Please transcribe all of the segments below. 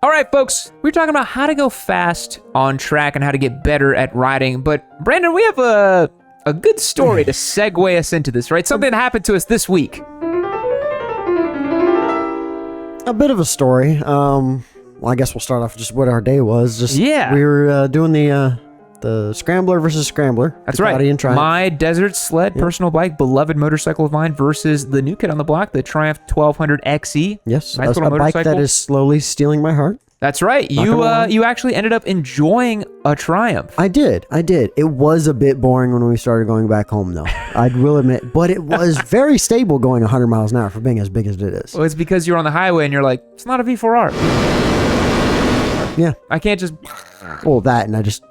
All right, folks, we're talking about how to go fast on track and how to get better at riding. But Brandon, we have a good story to segue us into this, right? Something that happened to us this week. A bit of a story. Well, I guess we'll start off just what our day was. We were doing the Scrambler versus Scrambler. That's Ducati right. and Triumph. My desert sled personal bike, beloved motorcycle of mine, versus the new kid on the block, the Triumph 1200 XE. Yes, nice a bike that is slowly stealing my heart. That's right. You actually ended up enjoying a Triumph. I did. It was a bit boring when we started going back home, though. I will admit. But it was very stable going 100 miles an hour for being as big as it is. Well, it's because you're on the highway and you're like, it's not a V4R. Yeah. I can't just... Well, that and it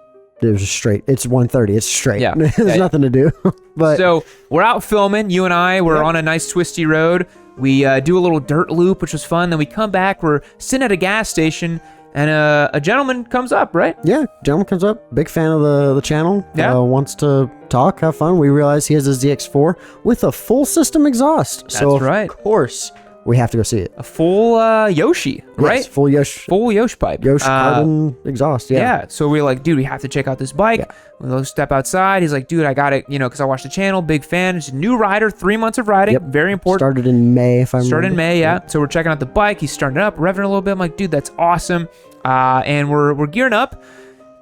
was just straight. It's 130. It's straight. Yeah. There's nothing to do. But so we're out filming. You and I, we're on a nice twisty road. We do a little dirt loop, which was fun. Then we come back. We're sitting at a gas station, and a gentleman comes up, right? Yeah, gentleman comes up. Big fan of the channel. Yeah. Wants to talk, have fun. We realize he has a ZX4 with a full system exhaust. That's right. Of course, we have to go see it. A full Yoshi, right? Yes, full Yoshi. Full Yoshi pipe. Yoshi carbon exhaust, Yeah, so we were like, dude, we have to check out this bike. Yeah. We'll step outside. He's like, dude, I got it, because I watched the channel, big fan. It's a new rider, 3 months of riding, very important. Started in May, if I remember. Started in May, yeah. So we're checking out the bike. He's starting it up, revving a little bit. I'm like, dude, that's awesome. And we're gearing up.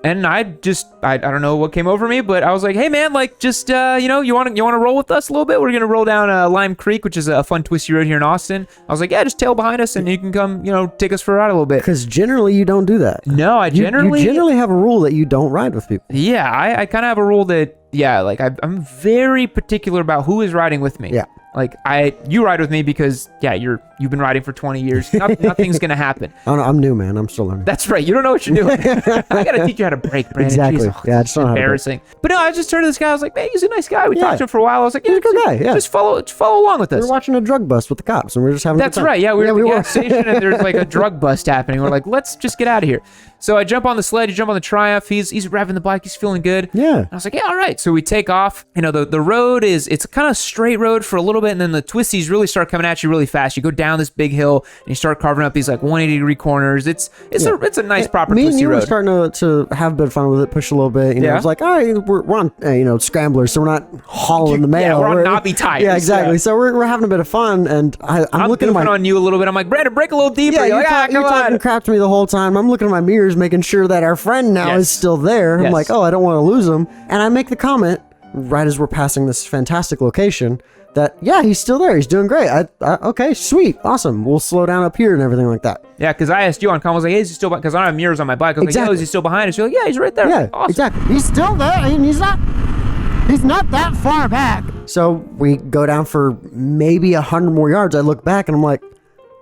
And I don't know what came over me, but I was like, hey man, like just you want to roll with us a little bit? We're gonna roll down Lime Creek, which is a fun twisty road here in Austin. I was like, yeah, just tail behind us and you can come, take us for a ride a little bit. Because generally you don't do that. No, you generally have a rule that you don't ride with people. Yeah, I kind of have a rule that I'm very particular about who is riding with me. Yeah. Like you ride with me because you've been riding for 20 years. Nothing's gonna happen. I'm new, man. I'm still learning. That's right. You don't know what you're doing. I gotta teach you how to brake, Brandon. Exactly. Jeez, I just don't know how to brake. Embarrassing. But no, I just turned to this guy. I was like, man, he's a nice guy. We talked to him for a while. I was like, he's a good guy. Yeah. Just follow along with us. We're watching a drug bust with the cops, and we're just having. That's a good time. right. Yeah, we were at the gas station, and there's like a drug bust happening. We're like, let's just get out of here. So I jump on the sled. You jump on the Triumph. He's revving the bike. He's feeling good. Yeah. And I was like, yeah, all right. So we take off. The road it's a kind of straight road for a little bit, and then the twisties really start coming at you really fast. You go down this big hill, and you start carving up these like 180-degree corners. It's a nice proper Me twisty and you road. were starting to have a bit of fun with it, push a little bit. It was like, all right, we're on Scramblers, so we're not hauling the mail. Yeah, we're on knobby tires. Yeah, exactly. So we're having a bit of fun, and I'm looking on you a little bit. I'm like, Brandon, brake a little deeper. Yeah, you're talking crap to me the whole time. I'm looking at my mirrors, making sure that our friend now is still there. I'm like, oh, I don't want to lose him. And I make the comment right as we're passing this fantastic location that, yeah, he's still there. He's doing great. Okay, sweet. Awesome. We'll slow down up here and everything like that. Yeah, because I asked you on comment, I was like, hey, is he still behind? Because I don't have mirrors on my bike. I was like, yo, is he still behind us? You're like, yeah, he's right there. Yeah, awesome. Exactly. He's still there. I mean, he's not that far back. So we go down for maybe 100 more yards. I look back and I'm like,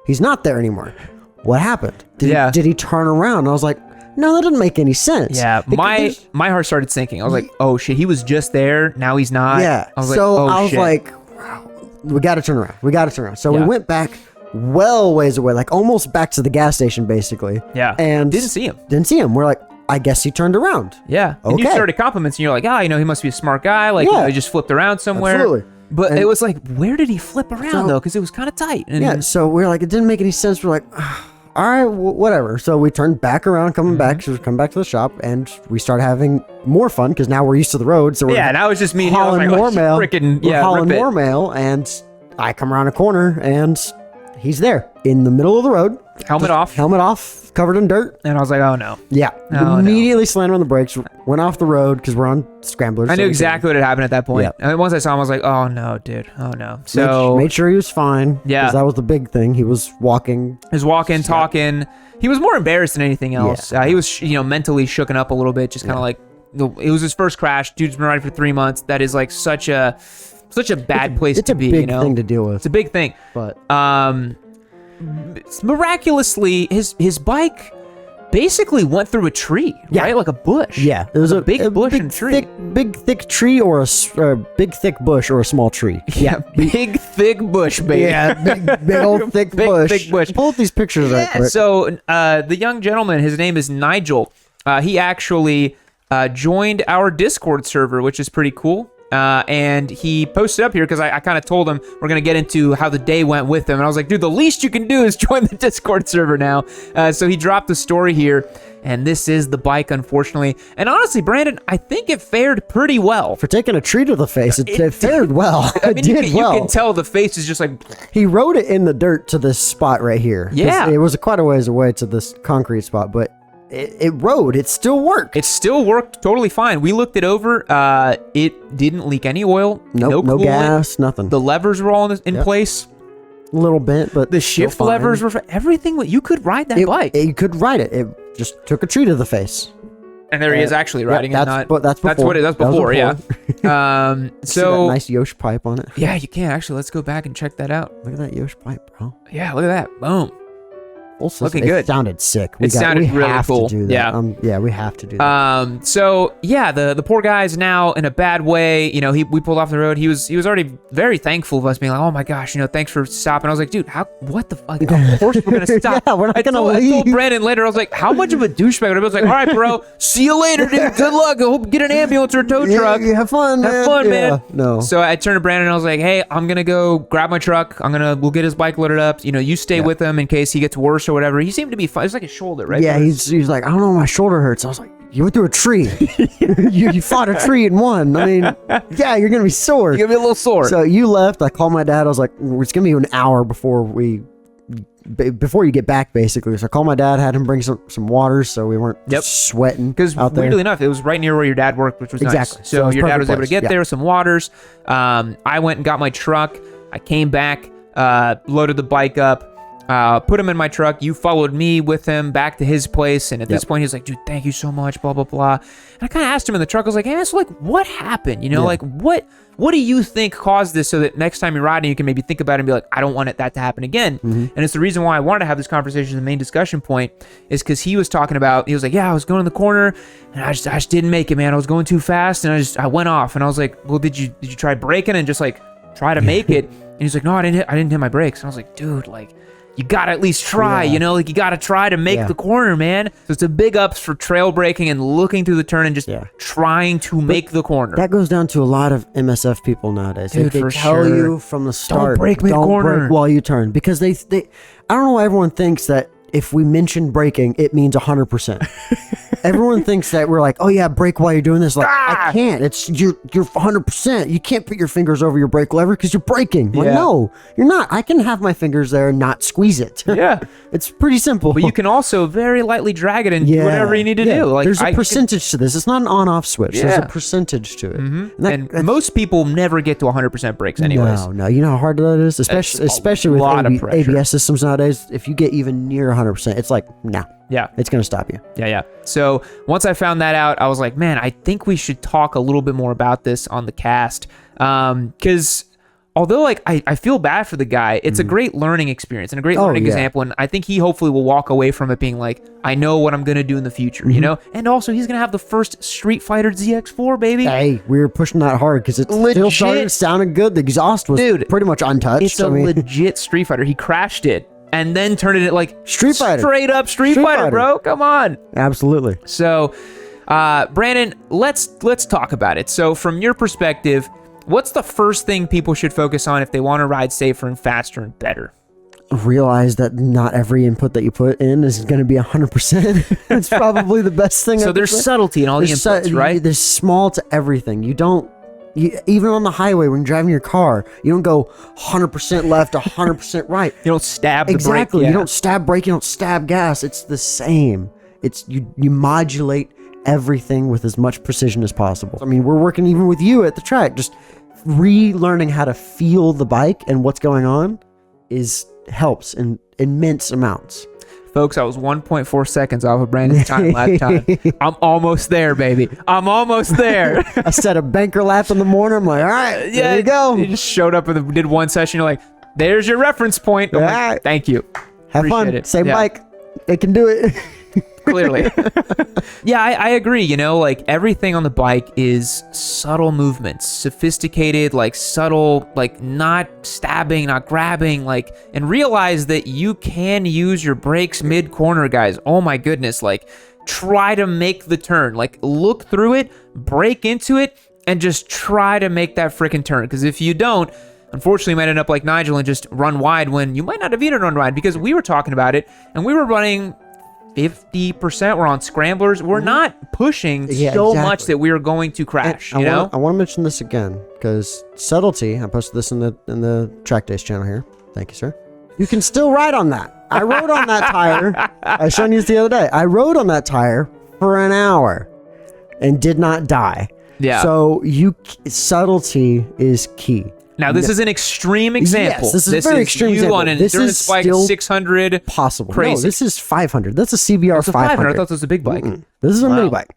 he's not there anymore. What happened? Did he turn around? And I was like, no, that doesn't make any sense. Yeah, my heart started sinking. I was like, oh shit, he was just there. Now he's not. Yeah. I was like, we got to turn around. So we went back well ways away, like almost back to the gas station, basically. Yeah. And didn't see him. We're like, I guess he turned around. Yeah. And you started compliments, and you're like, he must be a smart guy. Like, he just flipped around somewhere. Absolutely. But it was like, where did he flip around though? Because it was kind of tight. And so we're like, it didn't make any sense. We're like, all right, whatever. So we turned back around, coming back to the shop, and we started having more fun because now we're used to the road. So now it's just me hauling more mail. Hauling more mail, and I come around a corner, and he's there in the middle of the road. Helmet off, covered in dirt. And I was like, oh no. Yeah. Immediately slammed on the brakes, went off the road because we're on Scramblers. I knew exactly what had happened at that point. Yeah. And once I saw him, I was like, oh no, dude. Oh no. So made sure he was fine. Yeah. Because that was the big thing. He was walking. Talking. He was more embarrassed than anything else. Yeah. He was, mentally shooken up a little bit, just kind of like, it was his first crash. Dude's been riding for 3 months. That is like such a bad place to be. It's a big thing to deal with. It's a big thing. But miraculously, his bike basically went through a tree, right? Like a bush. Yeah, it was a big bush and tree. Big thick tree or a big thick bush or a small tree. Yeah, big thick bush, baby. Yeah, big old thick bush. Thick bush. Pull up these pictures. Yeah, so the young gentleman, his name is Nigel. He actually joined our Discord server, which is pretty cool. and he posted up here because I kind of told him we're going to get into how the day went with him. And I was like, dude, the least you can do is join the Discord server now. So he dropped the story here. And this is the bike, unfortunately. And honestly, Brandon, I think it fared pretty well. For taking a tree to the face, it fared well. I mean, you can tell the face is just like... He rode it in the dirt to this spot right here. Yeah. It was quite a ways away to this concrete spot, but it rode. It still worked. It still worked totally fine. We looked it over. It didn't leak any oil. Nope, no gas, nothing. The levers were all in place. A little bit, but the shift levers were everything. You could ride that bike. You could ride it. It just took a tree to the face. And there he is actually riding it. That's before. That's before. Yeah. So that nice Yosh pipe on it. Yeah, you can actually. Let's go back and check that out. Look at that Yosh pipe, bro. Yeah, look at that. Boom. Looking good. It sounded sick. It sounded really cool. To do that. Yeah, we have to do that. So yeah, the poor guy's now in a bad way. You know, we pulled off the road. He was already very thankful of us being like, oh my gosh, you know, thanks for stopping. I was like, dude, what the fuck? Of course we're gonna stop. Yeah, we're not gonna leave. I told Brandon later, I was like, how much of a douchebag? I was like, all right, bro, see you later, dude. Good luck. I hope get an ambulance or a tow truck. Yeah, have fun, man. Have fun, man. No. So I turned to Brandon and I was like, hey, I'm gonna go grab my truck. We'll get his bike loaded up. You know, you stay with him in case he gets worse or whatever. He seemed to be fine. It's like his shoulder, right? Yeah, he's like, I don't know, my shoulder hurts. I was like, you went through a tree. you fought a tree and won. I mean, yeah, you're gonna be sore. You're gonna be a little sore. So you left. I called my dad. I was like, it's gonna be an hour before you get back, basically. So I called my dad, had him bring some water so we weren't sweating. Because weirdly enough, it was right near where your dad worked, which was exactly nice. So your dad was able to get there, some waters. I went and got my truck. I came back, loaded the bike up. Put him in my truck. You followed me with him back to his place. And at this point, he's like, dude, thank you so much, blah, blah, blah. And I kind of asked him in the truck, I was like, hey, so like, what happened? You know, like, what do you think caused this so that next time you're riding, you can maybe think about it and be like, I don't want that to happen again. And it's the reason why I wanted to have this conversation. The main discussion point is because he was talking about, he was like, yeah, I was going in the corner and I just didn't make it, man. I was going too fast and I went off. And I was like, well, did you try braking and just like try to make it? And he's like, no, I didn't hit my brakes. And I was like, dude, like, you gotta at least try, you know, like you gotta try to make the corner, man. So it's a big ups for trail braking and looking through the turn and just trying to make the corner. That goes down to a lot of MSF people nowadays. Dude, they tell you from the start, don't brake mid-corner. Brake while you turn, because they I don't know why everyone thinks that if we mention braking, it means 100%. Everyone thinks that we're like, oh yeah, brake while you're doing this. Like, I can't. It's you're 100%. You can't put your fingers over your brake lever because you're braking. Like, no, you're not. I can have my fingers there and not squeeze it. Yeah, it's pretty simple. But you can also very lightly drag it and do whatever you need to do. Like, there's a percentage to this. It's not an on-off switch. There's a percentage to it. And most people never get to 100% brakes anyways. No, you know how hard that is, especially with ABS systems nowadays. If you get even near 100%, it's like, nah. Yeah. It's going to stop you. Yeah. So once I found that out, I was like, man, I think we should talk a little bit more about this on the cast. Because although like I feel bad for the guy, it's a great learning experience and a great learning example. And I think he hopefully will walk away from it being like, I know what I'm going to do in the future, you know? And also he's going to have the first Street Fighter ZX4, baby. Hey, we were pushing that hard because it still sounded good. The exhaust was pretty much untouched. It's a legit Street Fighter. He crashed it and then turned it like Street Fighter. Straight up Street Fighter, bro. Come on. Absolutely. So, Brandon, let's talk about it. So from your perspective, what's the first thing people should focus on if they want to ride safer and faster and better? Realize that not every input that you put in is going to be 100%. It's probably the best thing. So there's subtlety in all the inputs, right? There's small to everything. Even on the highway when you're driving your car, you don't go 100% left, 100% right. You don't stab the brake. Exactly. You don't stab brake, you don't stab gas. It's the same. It's you modulate everything with as much precision as possible. I mean, we're working even with you at the track, just relearning how to feel the bike and what's going on helps in immense amounts. Folks, I was 1.4 seconds off of Brandon's time last time. I'm almost there, baby. I'm almost there. I set a banker lap in the morning. I'm like, all right, there you go. You just showed up and did one session. You're like, there's your reference point. I'm like, thank you. Have Appreciate fun. It. Same bike. It can do it. Clearly. Yeah, I agree. You know, like everything on the bike is subtle movements, sophisticated, like subtle, like not stabbing, not grabbing, like, and realize that you can use your brakes mid-corner, guys. Oh my goodness. Like, try to make the turn, like look through it, break into it, and just try to make that freaking turn. Because if you don't, unfortunately, you might end up like Nigel and just run wide when you might not have even run wide, because we were talking about it and we were running 50%. We're on scramblers. We're not pushing so much that we are going to crash. I want to mention this again because subtlety. I posted this in the Track Days channel here. Thank you, sir. You can still ride on that. I rode on that tire. I showed you this the other day. I rode on that tire for an hour and did not die. Yeah. So subtlety is key. Now, this is an extreme example. Yes, this is a very extreme example. On an this endurance is bike still 600. Possible. Crazy. No, this is 500. That's a CBR 500. I thought this was a big bike. This is a mini bike.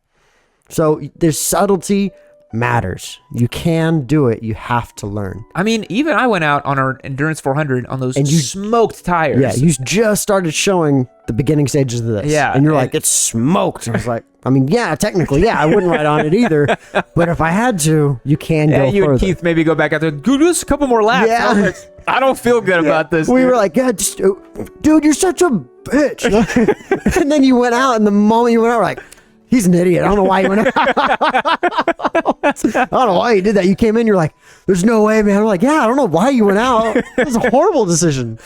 So there's subtlety matters. You can do it. You have to learn. I mean, even I went out on our Endurance 400 on those smoked tires. Yeah, you just started showing the beginning stages of this. Yeah. And you're like, it's smoked. I was like, I mean, yeah, technically, yeah, I wouldn't ride on it either. But if I had to, you can go you further. and Keith maybe go back out there, do just a couple more laps. Yeah. I don't feel good about this. We were like, yeah, just, dude, you're such a bitch. And then you went out, and the moment you went out, we're like, he's an idiot. I don't know why he went out. I don't know why he did that. You came in, you're like, there's no way, man. I'm like, yeah, I don't know why you went out. It was a horrible decision.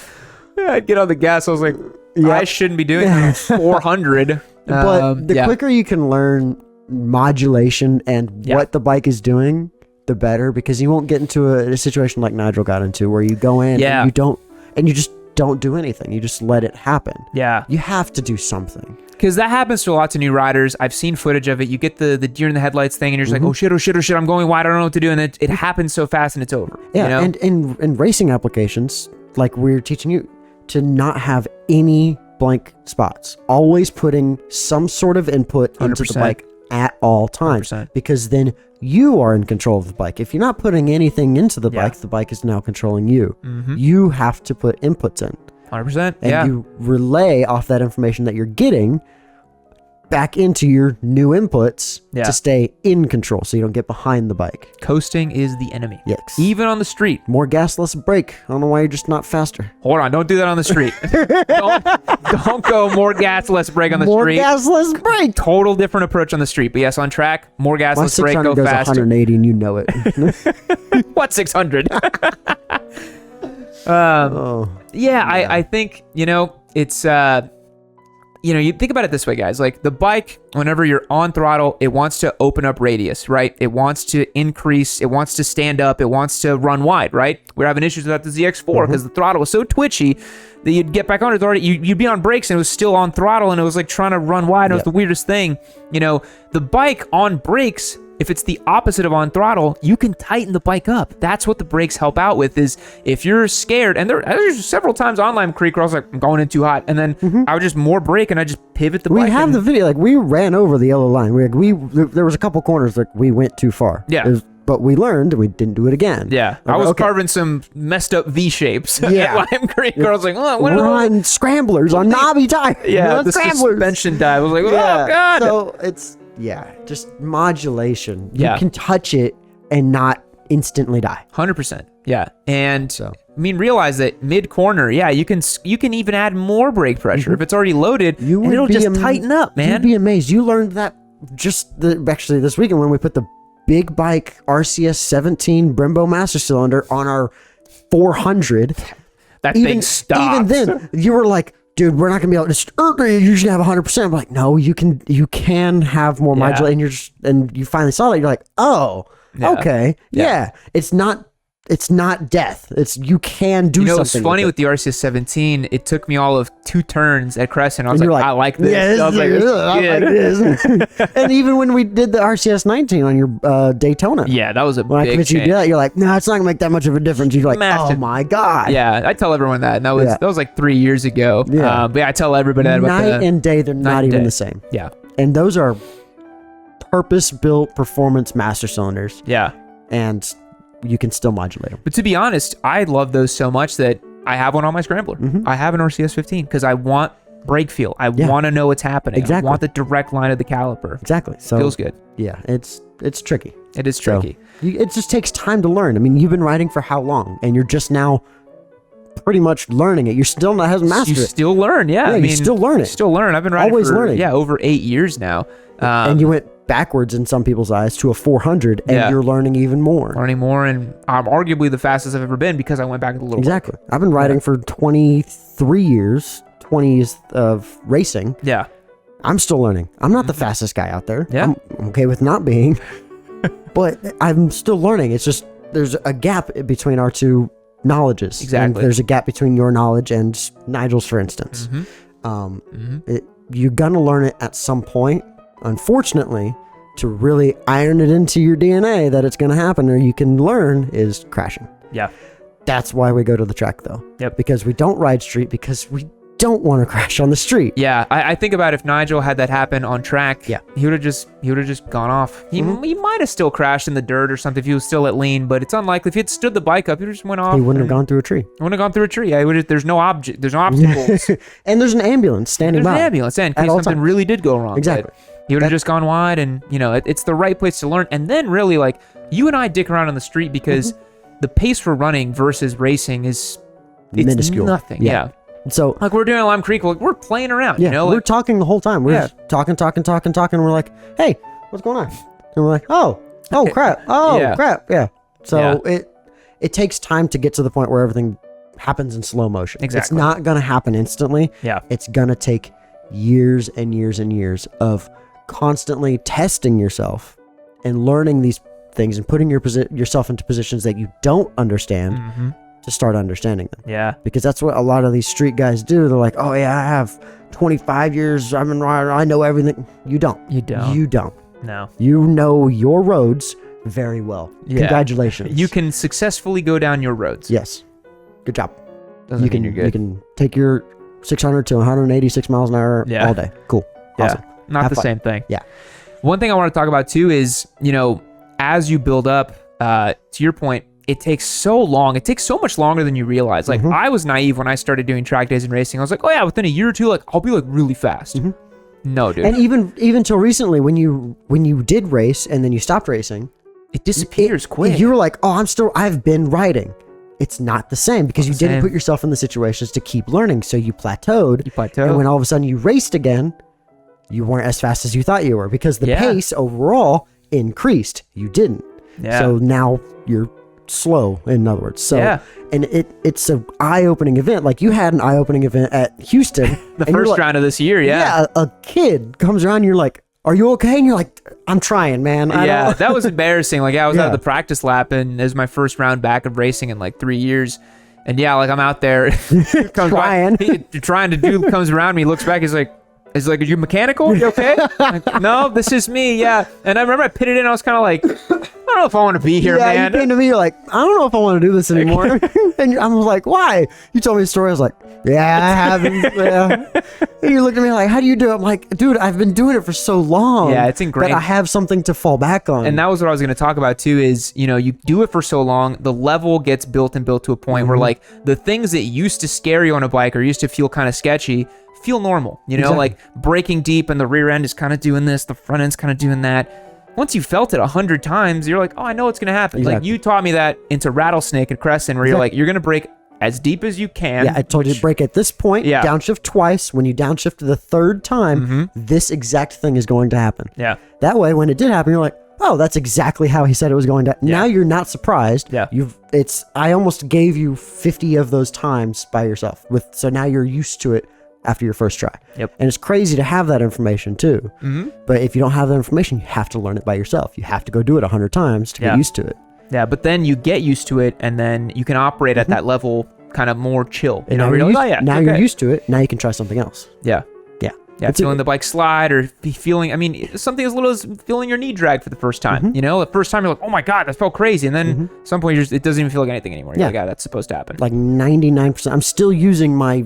Yeah, I'd get on the gas. I was like, I shouldn't be doing that. 400. But the quicker you can learn modulation and what the bike is doing, the better, because you won't get into a situation like Nigel got into where you go in and you just don't do anything. You just let it happen. Yeah. You have to do something. Because that happens to lots of new riders. I've seen footage of it. You get the deer in the headlights thing, and you're just like, oh shit, I'm going wide. I don't know what to do. And it happens so fast and it's over. Yeah. You know? And in racing applications, like we're teaching you to not have any blank spots, always putting some sort of input into the bike at all times, 100%. because then you are in control of the bike. If you're not putting anything into the bike is now controlling you. You have to put inputs in. 100%. And you relay off that information that you're getting back into your new inputs to stay in control so you don't get behind the bike. Coasting is the enemy. Yes. Even on the street. More gas, less brake. I don't know why you're just not faster. Hold on. Don't do that on the street. don't go more gas, less brake on the street. More gas, less brake. Total different approach on the street. But yes, on track, more gas, less brake, go goes faster. 180 and you know it. What 600? I think, it's, you think about it this way, guys. Like the bike, whenever you're on throttle, it wants to open up radius, right? It wants to increase. It wants to stand up. It wants to run wide, right? We're having issues with that the ZX4 because the throttle was so twitchy that you'd get back on it already. You'd be on brakes and it was still on throttle and it was like trying to run wide. It was the weirdest thing. The bike on brakes, if it's the opposite of on throttle, you can tighten the bike up. That's what the brakes help out with, is if you're scared, and there's several times on Lime Creek where I was like, I'm going in too hot, and then I would just more brake and I just pivot the bike. We have the video, like we ran over the yellow line. There was a couple corners that we went too far. Yeah. But we learned and we didn't do it again. Yeah. I was carving some messed up V shapes at Lime Creek. I was like, we're on scramblers, on knobby tires. Yeah, the suspension dive. I was like, oh, God. So it's, just modulation. You can touch it and not instantly die. 100%. Yeah. And realize that mid-corner, you can even add more brake pressure if it's already loaded, and it'll just tighten up, man. You'd be amazed. You learned that actually this weekend when we put the big bike RCS 17 Brembo Master Cylinder on our 400. That thing stopped. Even then, you were like, dude, we're not gonna be able to usually have 100%. I'm like, no, you can have more modulation. And you finally saw that. You're like, oh, okay, it's not death. You can do something. It's funny with the RCS 17. It took me all of 2 turns at Crescent. I was like, I like this. Yeah, I like this. And even when we did the RCS 19 on your Daytona. Yeah, that was a when big I convinced you to do that, you're like, no, it's not gonna make that much of a difference. You're like, oh my God. Yeah, I tell everyone that. And that was like 3 years ago. Yeah. But I tell everybody that about night and day, they're not even the same. Yeah. And those are purpose-built performance master cylinders. Yeah. And you can still modulate them. But to be honest, I love those so much that I have one on my scrambler. I have an RCS 15 because I want brake feel. I want to know what's happening. Exactly. I want the direct line of the caliper. Exactly. So feels good. Yeah, it's tricky. It is tricky. So, it just takes time to learn. I mean, you've been riding for how long? And you're just now pretty much learning it. You're still not hasn't mastered You it. still learn, yeah. I mean, you still learn it. Still learn. I've been riding Always for, learning. yeah, over 8 years now. And you went backwards in some people's eyes to a 400, and Yeah. you're learning even more. Learning more, and I'm arguably the fastest I've ever been because I went back to the little Exactly. bike. I've been riding for 23 years, 20 years of racing. Yeah. I'm still learning. I'm not the fastest guy out there. Yeah. I'm okay with not being, but I'm still learning. It's just there's a gap between our two knowledges. Exactly. And there's a gap between your knowledge and Nigel's, for instance. You're gonna learn it at some point. Unfortunately, to really iron it into your DNA that it's gonna happen or you can learn is crashing. Yeah. That's why we go to the track, though. Yep. Because we don't ride street because we don't want to crash on the street. Yeah, I think about if Nigel had that happen on track, Yeah. he would have just gone off. He might have still crashed in the dirt or something if he was still at lean, but it's unlikely. If he had stood the bike up, he just went off. He wouldn't have gone through a tree. Wouldn't have gone through a tree. Yeah, there's no obstacles. And there's an ambulance standing There's by. an ambulance in at case all something times. really did go wrong. Exactly. But he would have just gone wide, and it's the right place to learn. And then really, like, you and I dick around on the street because the pace for running versus racing is Minuscule. nothing. Yeah. So Like we're doing Lime Creek, we're playing around. yeah, we're like, talking the whole time. We're Yeah. just talking. And we're like, hey, what's going on? And we're like, oh crap. Oh Yeah. crap. Yeah. So Yeah. it takes time to get to the point where everything happens in slow motion. It's Exactly. not going to happen instantly. Yeah. It's going to take years and years and years of constantly testing yourself and learning these things and putting yourself into positions that you don't understand to start understanding them. Yeah. Because that's what a lot of these street guys do. They're like, oh yeah, I have 25 years. I've been riding. I know everything. You don't. You don't. You don't. No. You know your roads very well. Yeah. Congratulations. You can successfully go down your roads. Yes. Good job. Doesn't you mean can you're good. you can take your 600 to 186 miles an hour Yeah. all day. Cool. Awesome. Not Have the fun. same thing. Yeah. One thing I want to talk about too is, as you build up, to your point, it takes so long. It takes so much longer than you realize. Like I was naive when I started doing track days and racing. I was like, oh yeah, within a year or two, like I'll be like really fast. No, dude. And even till recently, when you did race and then you stopped racing, it disappears quick. You were like, oh, I've been riding. It's not the same because you didn't put yourself in the situations to keep learning. So you plateaued. And when all of a sudden you raced again, you weren't as fast as you thought you were because the pace overall increased. You didn't. Yeah. So now you're slow, in other words. So and it's an eye-opening event. Like you had an eye-opening event at Houston. the first round of this year, Yeah, a kid comes around and you're like, are you okay? And you're like, I'm trying, man. Yeah, that was embarrassing. Like I was at the practice lap, and it was my first round back of racing in like 3 years. And yeah, like I'm out there Trying. trying to do comes around me, looks back, he's like, are you mechanical? You okay? Like, no, this is me. Yeah. And I remember I pitted in. I was kind of like, I don't know if I want to be here, man. You came to me, you're like, I don't know if I want to do this anymore. And I was like, why? You told me the story. I was like, yeah, I haven't. Yeah. And you looked at me like, how do you do it? I'm like, dude, I've been doing it for so long. Yeah, it's ingrained. That I have something to fall back on. And that was what I was going to talk about too is, you do it for so long, the level gets built to a point where like the things that used to scare you on a bike or used to feel kind of sketchy feel normal, Exactly. like braking deep and the rear end is kind of doing this, the front end's kind of doing that. Once you felt it 100 times, you're like, oh, I know what's going to happen. Exactly. Like you taught me that into Rattlesnake and Crescent where you're like, you're going to brake as deep as you can. Yeah, I told you to brake at this point, downshift twice. When you downshift the third time, this exact thing is going to happen. Yeah. That way, when it did happen, you're like, oh, that's exactly how he said it was going to. Now you're not surprised. Yeah. I almost gave you 50 of those times by yourself. So now you're used to it after your first try. Yep. And it's crazy to have that information too. But if you don't have that information, you have to learn it by yourself. You have to go do it 100 times to get used to it. Yeah, but then you get used to it, and then you can operate at that level kind of more chill. And now you're used to it. Now you can try something else. Yeah. Yeah. Yeah, feeling the bike slide or feeling, something as little as feeling your knee drag for the first time. The first time you're like, oh my God, that felt crazy. And then at some point, it doesn't even feel like anything anymore. You're like, that's supposed to happen. Like 99%. I'm still using my,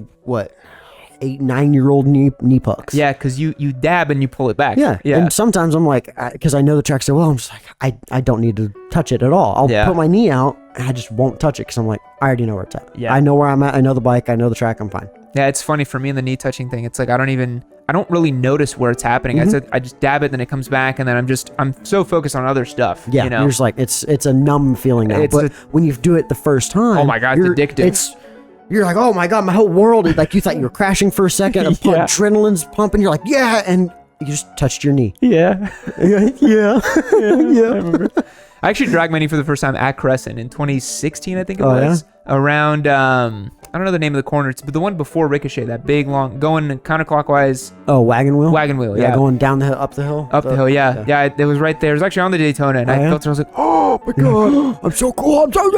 8-9-year-old knee pucks. Yeah, because you dab and you pull it back. Yeah. And sometimes I'm like, because I know the track so well, I'm just like, I don't need to touch it at all. I'll put my knee out and I just won't touch it because I'm like, I already know where it's at. Yeah. I know where I'm at. I know the bike. I know the track. I'm fine. Yeah, it's funny for me in the knee touching thing. It's like I don't really notice where it's happening. I just dab it, then it comes back, and then I'm so focused on other stuff. Yeah, you're just like it's a numb feeling now. But when you do it the first time, oh my God, it's addictive. You're like, oh my God, my whole world. Like you thought you were crashing for a second. Adrenaline's pumping. You're like, yeah. And you just touched your knee. Yeah. Yeah. I remember. I actually dragged my knee for the first time at Crescent in 2016, I think it was. Yeah? Around, I don't know the name of the corner, but the one before Ricochet, that big, long, going counterclockwise. Oh, Wagon Wheel? Wagon Wheel, yeah. Going down the hill, up the hill? Up the hill, yeah. Yeah, it was right there. It was actually on the Daytona, and I felt it. I was like, oh my God, I'm so cool. I'm so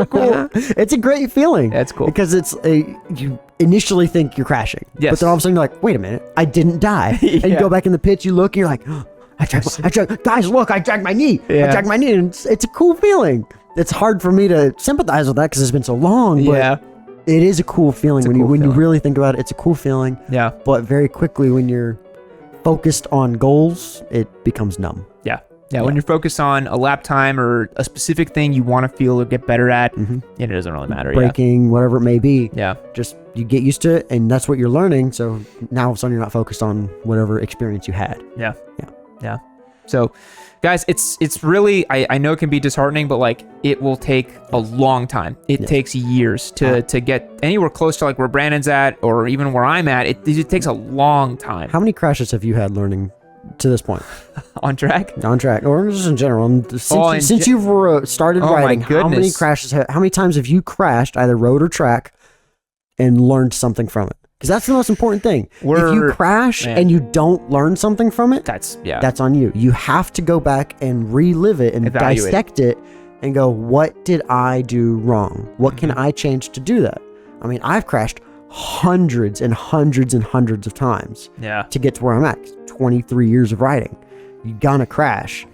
cool. It's a great feeling. That's cool. Because you initially think you're crashing. Yes. But then all of a sudden you're like, wait a minute, I didn't die. And you go back in the pit, you look, and you're like, oh, guys, look, I dragged my knee. Yeah. I dragged my knee, and it's a cool feeling. It's hard for me to sympathize with that because it's been so long, but it is a cool feeling when you really think about it. It's a cool feeling. Yeah. But very quickly, when you're focused on goals, it becomes numb. Yeah, when you're focused on a lap time or a specific thing you want to feel or get better at, it doesn't really matter. Braking, whatever it may be. Yeah. Just you get used to it, and that's what you're learning. So now all of a sudden you're not focused on whatever experience you had. Yeah. So, guys, it's really, I know it can be disheartening, but like it will take a long time. It takes years to get anywhere close to like where Brandon's at or even where I'm at. It takes a long time. How many crashes have you had learning to this point? On track, or just in general. Since you've started riding, how many crashes? How many times have you crashed either road or track and learned something from it? Because that's the most important thing. If you crash and you don't learn something from it, that's on you. You have to go back and relive it and dissect it and go, what did I do wrong? What can I change to do that? I mean, I've crashed hundreds and hundreds and hundreds of times to get to where I'm at. 23 years of riding. You're gonna crash.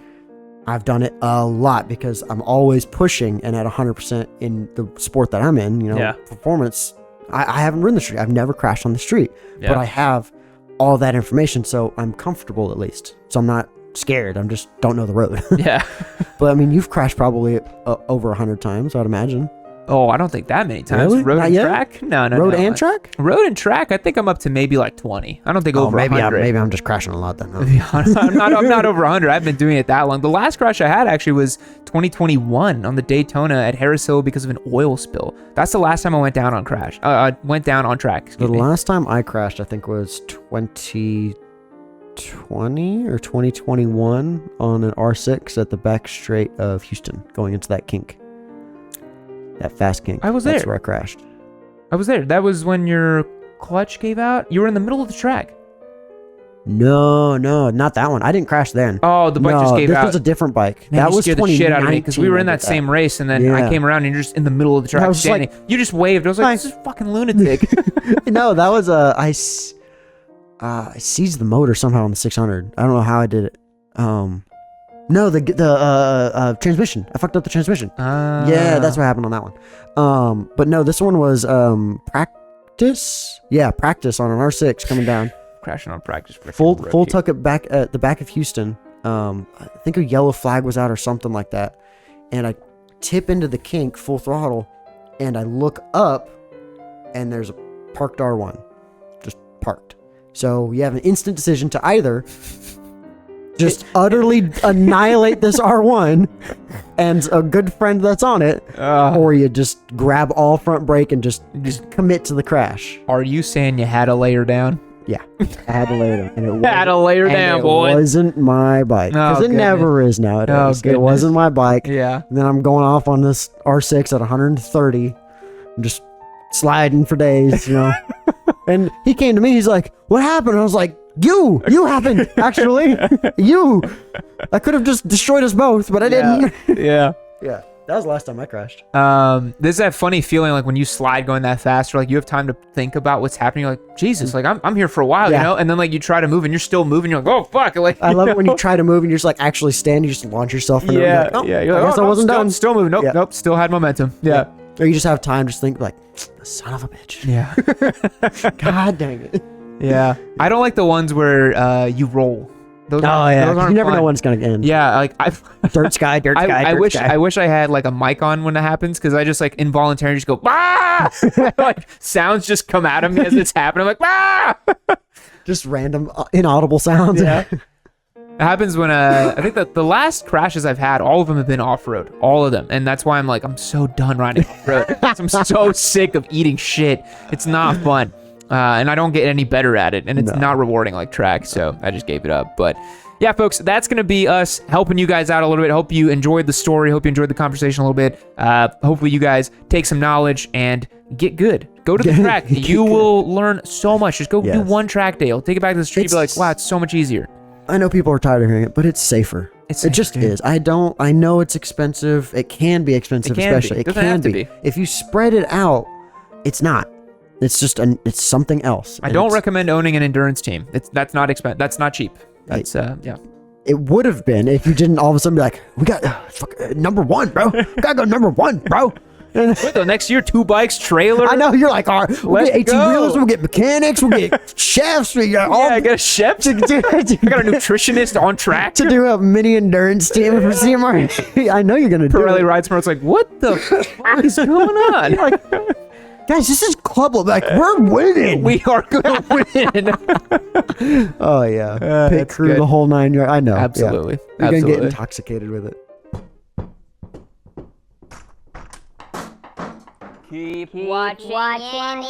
I've done it a lot because I'm always pushing and at 100% in the sport that I'm in, performance. I haven't ridden the street. I've never crashed on the street, but I have all that information, so I'm comfortable at least. So I'm not scared. I'm just don't know the road. But I mean, you've crashed probably over 100 times, I'd imagine. Oh, I don't think that many times. Really? Road and track? No. Road and track? Road and track, I think I'm up to maybe like 20. I don't think over 100. Maybe I'm just crashing a lot then. I'm not over 100. I've been doing it that long. The last crash I had actually was 2021 on the Daytona at Harris Hill because of an oil spill. That's the last time I went down on track. The last time I crashed, I think, was 2020 or 2021 on an R6 at the back straight of Houston going into that kink. That fast kink. I was there. That's where I crashed. I was there. That was when your clutch gave out? You were in the middle of the track. No, not that one. I didn't crash then. Oh, the bike just gave out. This was a different bike. Man, that was scared the shit out of me because we were in that same race, and then I came around and you're just in the middle of the track standing. You just waved. I was like, this is fucking lunatic. No, that was I seized the motor somehow on the 600. I don't know how I did it. No, the transmission. I fucked up the transmission. Yeah, that's what happened on that one. But no, this one was practice. Yeah, practice on an R6 coming down. Crashing on practice. Full tuck it back at the back of Houston. I think a yellow flag was out or something like that. And I tip into the kink full throttle, and I look up, and there's a parked R1, just parked. So you have an instant decision to either just utterly annihilate this R1 and a good friend that's on it, or you just grab all front brake and just commit to the crash. Are you saying you had to lay her down? Yeah, I had to lay her down. And it had to lay her down, boy. It wasn't my bike. Because it never is nowadays. It wasn't my bike. Yeah. And then I'm going off on this R6 at 130. I'm just sliding for days, And he came to me, he's like, what happened? And I was like, you happened, actually. I could have just destroyed us both, but I didn't. Yeah. Yeah. That was the last time I crashed. There's that funny feeling like when you slide going that fast, or like you have time to think about what's happening. You're like, Jesus, like I'm here for a while, and then like you try to move and you're still moving. You're like, oh fuck! Like I love it when you try to move and you're just like actually stand. You just launch yourself. And you're like, I guess I wasn't done. Still moving. Nope. Still had momentum. Yeah. Or you just have time to think like, son of a bitch. Yeah. God dang it. Yeah. I don't like the ones where you roll. Those you never know when it's gonna end. Yeah, like dirt sky. I wish I had like a mic on when that happens, because I just like involuntarily just go ah, like sounds just come out of me as it's happening. I'm like ah, just random inaudible sounds. Yeah. It happens when I think that the last crashes I've had, all of them have been off-road, all of them, and that's why I'm like, I'm so done riding off-road. I'm so sick of eating shit. It's not fun, and I don't get any better at it, and it's not rewarding like track. So I just gave it up. But yeah, folks, that's gonna be us helping you guys out a little bit. Hope you enjoyed the story. Hope you enjoyed the conversation a little bit. Hopefully you guys take some knowledge and get good. Go to the track. You will learn so much. Just go do one track day. You'll take it back to the street and be like, wow, it's so much easier. I know people are tired of hearing it, but it's safer. It just is. I know it's expensive. It can be expensive, especially. It can be. If you spread it out, it's not. It's just it's something else. I don't recommend owning an endurance team. That's not expensive. That's not cheap. That's yeah. It would have been if you didn't all of a sudden be like, we got number one, bro. We gotta go number one, bro. Wait, though, next year, 2 bikes, trailer. I know, you're like, all right, we'll get 18 wheels, we'll get mechanics, we'll get chefs. We got all I got a chef. I got a nutritionist on track. To do a mini endurance team for CMR. I know you're going to do it. Pirelli Ride Smart's like, what the fuck is going on? You're like, guys, this is club. Like, we're winning. We are going to win. Oh, yeah. Pit crew, the whole 9 yards. I know. Absolutely. Yeah. You're going to get intoxicated with it. Keep watching in